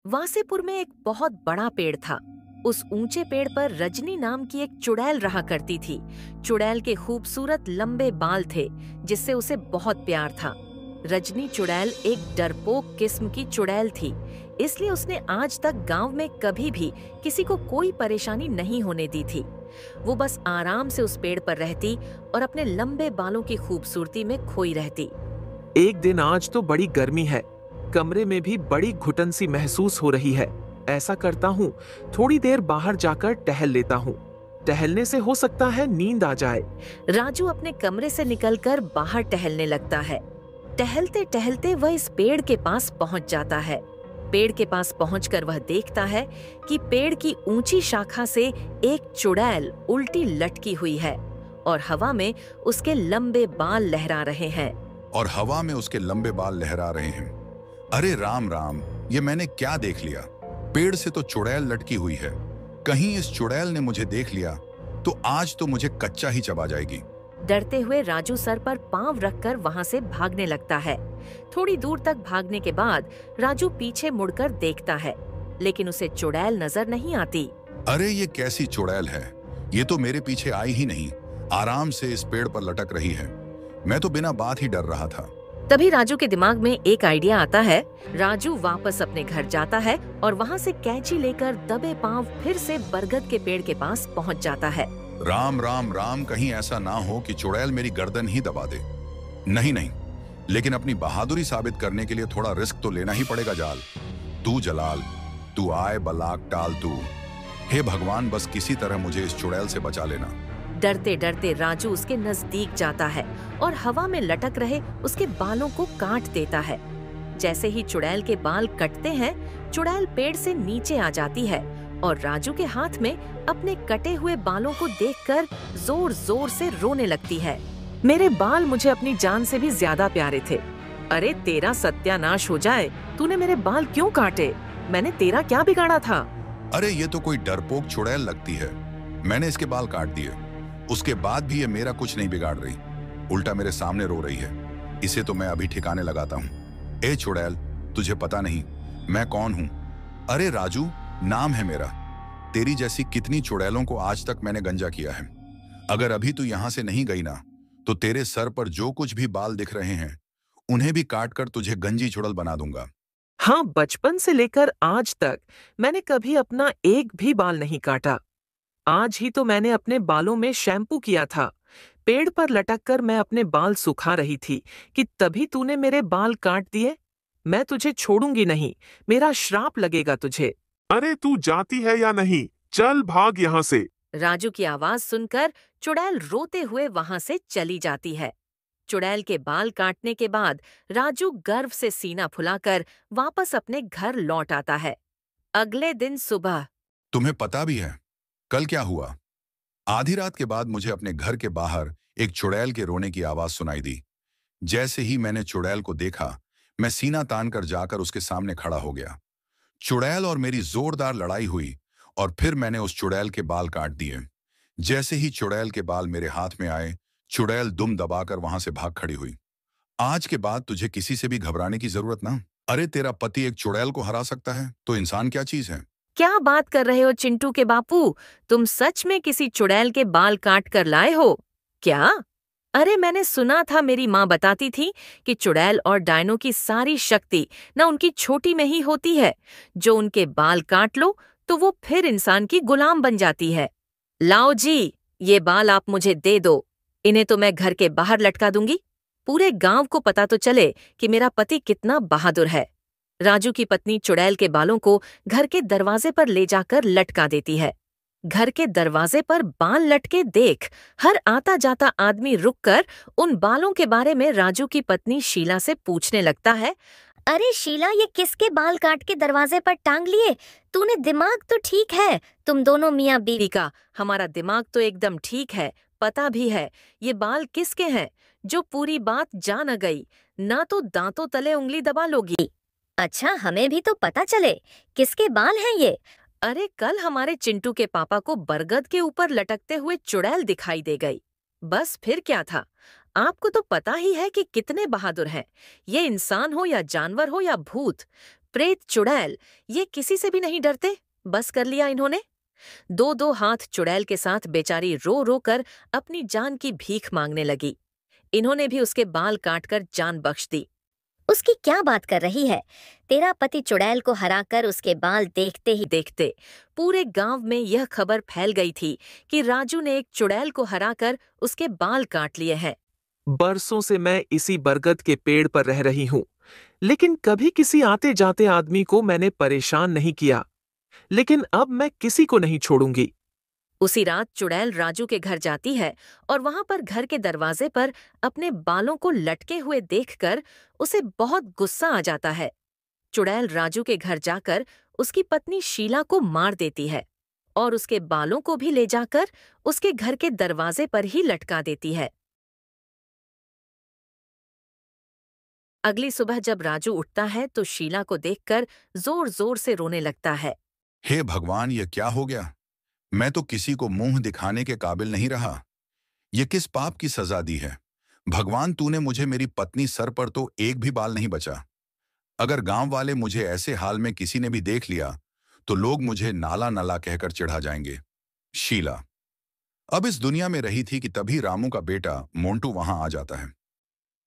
वासेपुर में एक बहुत बड़ा पेड़ था। उस ऊंचे पेड़ पर रजनी नाम की एक चुड़ैल रहा करती थी। चुड़ैल के खूबसूरत लंबे बाल थे, जिससे उसे बहुत प्यार था। रजनी चुड़ैल एक डरपोक किस्म की चुड़ैल थी, इसलिए उसने आज तक गांव में कभी भी किसी को कोई परेशानी नहीं होने दी थी। वो बस आराम से उस पेड़ पर रहती और अपने लंबे बालों की खूबसूरती में खोई रहती। एक दिन आज तो बड़ी गर्मी है, कमरे में भी बड़ी घुटन सी महसूस हो रही है। ऐसा करता हूँ, थोड़ी देर बाहर जाकर टहल लेता हूँ। टहलने से हो सकता है नींद आ जाए। राजू अपने कमरे से निकलकर बाहर टहलने लगता है। टहलते टहलते वह इस पेड़ के पास पहुंच जाता है। पेड़ के पास पहुंचकर वह देखता है कि पेड़ की ऊंची शाखा से एक चुड़ैल उल्टी लटकी हुई है और हवा में उसके लंबे बाल लहरा रहे हैं। अरे राम राम, ये मैंने क्या देख लिया? पेड़ से तो चुड़ैल लटकी हुई है। कहीं इस चुड़ैल ने मुझे देख लिया तो आज तो मुझे कच्चा ही चबा जाएगी। डरते हुए राजू सर पर पांव रखकर वहां से भागने लगता है। थोड़ी दूर तक भागने के बाद राजू पीछे मुड़कर देखता है, लेकिन उसे चुड़ैल नजर नहीं आती। अरे ये कैसी चुड़ैल है? ये तो मेरे पीछे आई ही नहीं, आराम से इस पेड़ पर लटक रही है। मैं तो बिना बात ही डर रहा था। तभी राजू के दिमाग में एक आइडिया आता है। राजू वापस अपने घर जाता है और वहाँ से कैंची लेकर दबे पांव फिर से बरगद के पेड़ के पास पहुँच जाता है। राम राम राम, कहीं ऐसा ना हो कि चुड़ैल मेरी गर्दन ही दबा दे। नहीं नहीं, लेकिन अपनी बहादुरी साबित करने के लिए थोड़ा रिस्क तो लेना ही पड़ेगा। जाल तू जलाल, तू आए बलाक टाल तू। हे भगवान, बस किसी तरह मुझे इस चुड़ैल से बचा लेना। डरते डरते राजू उसके नजदीक जाता है और हवा में लटक रहे उसके बालों को काट देता है। जैसे ही चुड़ैल के बाल कटते हैं, चुड़ैल पेड़ से नीचे आ जाती है और राजू के हाथ में अपने कटे हुए बालों को देखकर जोर जोर से रोने लगती है। मेरे बाल मुझे अपनी जान से भी ज्यादा प्यारे थे। अरे तेरा सत्यानाश हो जाए, तूने मेरे बाल क्यों काटे? मैंने तेरा क्या बिगाड़ा था? अरे ये तो कोई डरपोक चुड़ैल लगती है। मैंने इसके बाल काट दिए, उसके बाद भी ये मेरा कुछ नहीं बिगाड़ रही, उल्टा मेरे सामने रो रही है। इसे तो मैं अभी ठिकाने लगाता हूँ। ए चुड़ैल, तुझे पता नहीं मैं कौन हूँ? अरे राजू नाम है मेरा। तेरी जैसी कितनी चुड़ैलों को आज तक मैंने गंजा किया है। अगर अभी तू यहाँ से नहीं गई ना, तो तेरे सर पर जो कुछ भी बाल दिख रहे हैं उन्हें भी काट कर तुझे गंजी चुड़ैल बना दूंगा। हाँ, बचपन से लेकर आज तक मैंने कभी अपना एक भी बाल नहीं काटा। आज ही तो मैंने अपने बालों में शैम्पू किया था। पेड़ पर लटककर मैं अपने बाल सुखा रही थी कि तभी तूने मेरे बाल काट दिए। मैं तुझे छोड़ूंगी नहीं, मेरा श्राप लगेगा तुझे। अरे तू जाती है या नहीं? चल भाग यहाँ से। राजू की आवाज सुनकर चुड़ैल रोते हुए वहां से चली जाती है। चुड़ैल के बाल काटने के बाद राजू गर्व से सीना फुलाकर वापस अपने घर लौट आता है। अगले दिन सुबह। तुम्हें पता भी है कल क्या हुआ? आधी रात के बाद मुझे अपने घर के बाहर एक चुड़ैल के रोने की आवाज सुनाई दी। जैसे ही मैंने चुड़ैल को देखा, मैं सीना तान कर जाकर उसके सामने खड़ा हो गया। चुड़ैल और मेरी जोरदार लड़ाई हुई और फिर मैंने उस चुड़ैल के बाल काट दिए। जैसे ही चुड़ैल के बाल मेरे हाथ में आए, चुड़ैल दुम दबाकर वहां से भाग खड़ी हुई। आज के बाद तुझे किसी से भी घबराने की जरूरत ना। अरे तेरा पति एक चुड़ैल को हरा सकता है, तो इंसान क्या चीज है? क्या बात कर रहे हो चिंटू के बापू? तुम सच में किसी चुड़ैल के बाल काट कर लाए हो क्या? अरे मैंने सुना था, मेरी माँ बताती थी कि चुड़ैल और डायनो की सारी शक्ति न उनकी छोटी में ही होती है। जो उनके बाल काट लो तो वो फिर इंसान की गुलाम बन जाती है। लाओ जी, ये बाल आप मुझे दे दो। इन्हें तो मैं घर के बाहर लटका दूंगी। पूरे गांव को पता तो चले कि मेरा पति कितना बहादुर है। राजू की पत्नी चुड़ैल के बालों को घर के दरवाजे पर ले जाकर लटका देती है। घर के दरवाजे पर बाल लटके देख हर आता जाता आदमी रुककर उन बालों के बारे में राजू की पत्नी शीला से पूछने लगता है। अरे शीला, ये किसके बाल काट के दरवाजे पर टांग लिए? तूने दिमाग तो ठीक है? तुम दोनों मियाँ बीवी का। हमारा दिमाग तो एकदम ठीक है, पता भी है ये बाल किसके हैं। जो पूरी बात जा न गई, ना तो दांतों तले उंगली दबा लोगी। अच्छा, हमें भी तो पता चले किसके बाल हैं ये। अरे कल हमारे चिंटू के पापा को बरगद के ऊपर लटकते हुए चुड़ैल दिखाई दे गई। बस फिर क्या था? आपको तो पता ही है कि कितने बहादुर हैं। ये इंसान हो या जानवर हो या भूत, प्रेत चुड़ैल, ये किसी से भी नहीं डरते। बस कर लिया इन्होंने। दो दो हाथ चुड़ैल के साथ बेचारी रो रो कर अपनी जान की भीख मांगने लगी। इन्होंने भी उसके बाल काटकर जान बख्श दी। उसकी क्या बात कर रही है? तेरा पति चुड़ैल को हराकर उसके बाल देखते ही देखते पूरे गांव में यह खबर फैल गई थी कि राजू ने एक चुड़ैल को हराकर उसके बाल काट लिए हैं। बरसों से मैं इसी बरगद के पेड़ पर रह रही हूँ, लेकिन कभी किसी आते जाते आदमी को मैंने परेशान नहीं किया। लेकिन अब मैं किसी को नहीं छोड़ूंगी। उसी रात चुड़ैल राजू के घर जाती है और वहां पर घर के दरवाजे पर अपने बालों को लटके हुए देखकर उसे बहुत गुस्सा आ जाता है। चुड़ैल राजू के घर जाकर उसकी पत्नी शीला को मार देती है और उसके बालों को भी ले जाकर उसके घर के दरवाजे पर ही लटका देती है। अगली सुबह जब राजू उठता है तो शीला को देखकर जोर जोर से रोने लगता है। हे भगवान, ये क्या हो गया? मैं तो किसी को मुंह दिखाने के काबिल नहीं रहा। ये किस पाप की सजा दी है? भगवान, तूने मुझे मेरी पत्नी सर पर तो एक भी बाल नहीं बचा। अगर गांव वाले मुझे ऐसे हाल में किसी ने भी देख लिया तो लोग मुझे नाला नला कहकर चिढ़ा जाएंगे। शीला अब इस दुनिया में रही थी कि तभी रामू का बेटा मोंटू वहां आ जाता है।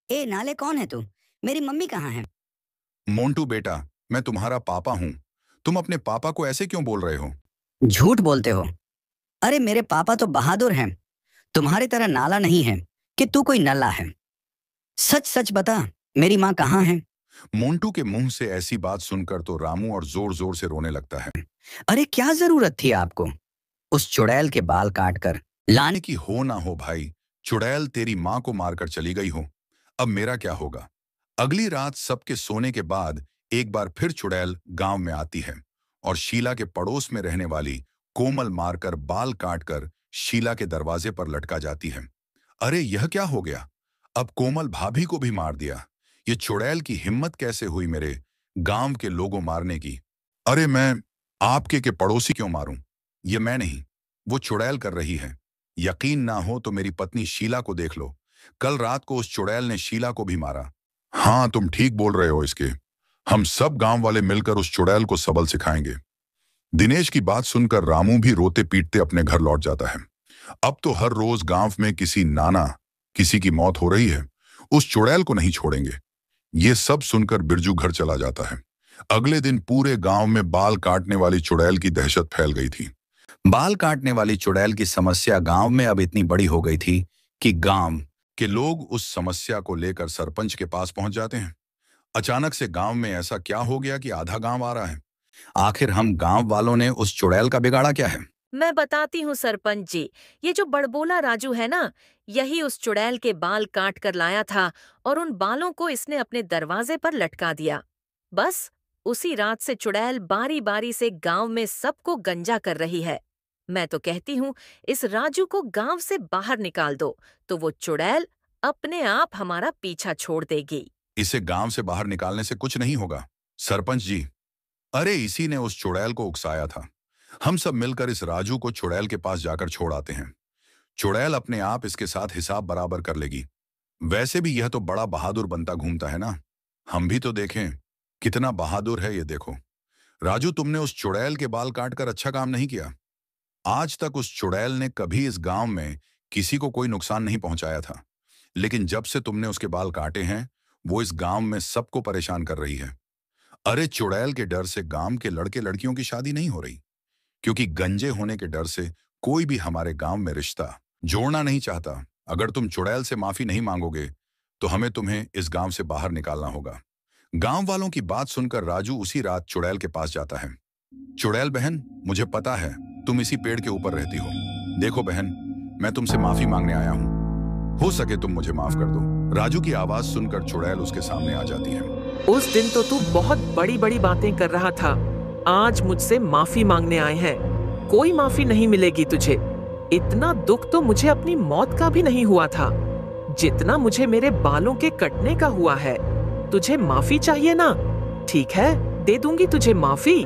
ए नाले, कौन है तू? मेरी मम्मी कहाँ है? मोंटू बेटा, मैं तुम्हारा पापा हूं। तुम अपने पापा को ऐसे क्यों बोल रहे हो? झूठ बोलते हो। अरे मेरे पापा तो बहादुर हैं, तुम्हारी तरह नाला नहीं है कि तू कोई नल्ला है। सच सच बता, मेरी माँ कहाँ है? मोंटू के मुंह से ऐसी बात सुनकर तो रामू और जोर जोर से रोने लगता है। अरे क्या जरूरत थी आपको उस चुड़ैल के बाल काटकर लाने की? हो ना हो भाई, चुड़ैल तेरी माँ को मारकर चली गई हो, अब मेरा क्या होगा? अगली रात सबके सोने के बाद एक बार फिर चुड़ैल गांव में आती है और शीला के पड़ोस में रहने वाली कोमल मारकर बाल काटकर शीला के दरवाजे पर लटका जाती है। अरे यह क्या हो गया? अब कोमल भाभी को भी मार दिया। ये चुड़ैल की हिम्मत कैसे हुई मेरे गांव के लोगों मारने की? अरे मैं आपके के पड़ोसी क्यों मारूं? ये मैं नहीं, वो चुड़ैल कर रही है। यकीन ना हो तो मेरी पत्नी शीला को देख लो। कल रात को उस चुड़ैल ने शीला को भी मारा। हाँ, तुम ठीक बोल रहे हो। इसके हम सब गांव वाले मिलकर उस चुड़ैल को सबल सिखाएंगे। दिनेश की बात सुनकर रामू भी रोते पीटते अपने घर लौट जाता है। अब तो हर रोज गांव में किसी की मौत हो रही है, उस चुड़ैल को नहीं छोड़ेंगे। ये सब सुनकर बिरजू घर चला जाता है। अगले दिन पूरे गांव में बाल काटने वाली चुड़ैल की दहशत फैल गई थी। बाल काटने वाली चुड़ैल की समस्या गांव में अब इतनी बड़ी हो गई थी कि गांव के लोग उस समस्या को लेकर सरपंच के पास पहुंच जाते हैं। अचानक से गांव में ऐसा क्या हो गया कि आधा गांव आ रहा है? आखिर हम गांव वालों ने उस चुड़ैल का बिगाड़ा क्या है? मैं बताती हूँ सरपंच जी। ये जो बड़बोला राजू है ना, यही उस चुड़ैल के बाल काट कर लाया था और उन बालों को इसने अपने दरवाजे पर लटका दिया। बस उसी रात से चुड़ैल बारी बारी से गांव में सबको गंजा कर रही है। मैं तो कहती हूँ इस राजू को गांव से बाहर निकाल दो तो वो चुड़ैल अपने आप हमारा पीछा छोड़ देगी। इसे गांव से बाहर निकालने से कुछ नहीं होगा सरपंच जी। अरे इसी ने उस चुड़ैल को उकसाया था। हम सब मिलकर इस राजू को चुड़ैल के पास जाकर छोड़ आते हैं। चुड़ैल अपने आप इसके साथ हिसाब बराबर कर लेगी। वैसे भी यह तो बड़ा बहादुर बनता घूमता है ना, हम भी तो देखें कितना बहादुर है ये देखो। राजू, तुमने उस चुड़ैल के बाल काटकर अच्छा काम नहीं किया। आज तक उस चुड़ैल ने कभी इस गांव में किसी को कोई नुकसान नहीं पहुंचाया था, लेकिन जब से तुमने उसके बाल काटे हैं वो इस गांव में सबको परेशान कर रही है। अरे चुड़ैल के डर से गांव के लड़के लड़कियों की शादी नहीं हो रही, क्योंकि गंजे होने के डर से कोई भी हमारे गांव में रिश्ता जोड़ना नहीं चाहता। अगर तुम चुड़ैल से माफी नहीं मांगोगे तो हमें तुम्हें इस गांव से बाहर निकालना होगा। गांव वालों की बात सुनकर राजू उसी रात चुड़ैल के पास जाता है। चुड़ैल बहन, मुझे पता है तुम इसी पेड़ के ऊपर रहती हो। देखो बहन, मैं तुमसे माफी मांगने आया हूँ, हो सके तुम मुझे माफ कर दो। राजू की आवाज सुनकर चुड़ैल उसके सामने आ जाती है। उस दिन तो तू बहुत बड़ी बड़ी बातें कर रहा था, आज मुझसे माफी मांगने आए हैं। कोई माफी नहीं मिलेगी तुझे। इतना दुख तो मुझे अपनी मौत का भी नहीं हुआ था जितना मुझे मेरे बालों के कटने का हुआ है। तुझे माफी चाहिए ना? ठीक है, दे दूंगी तुझे माफी।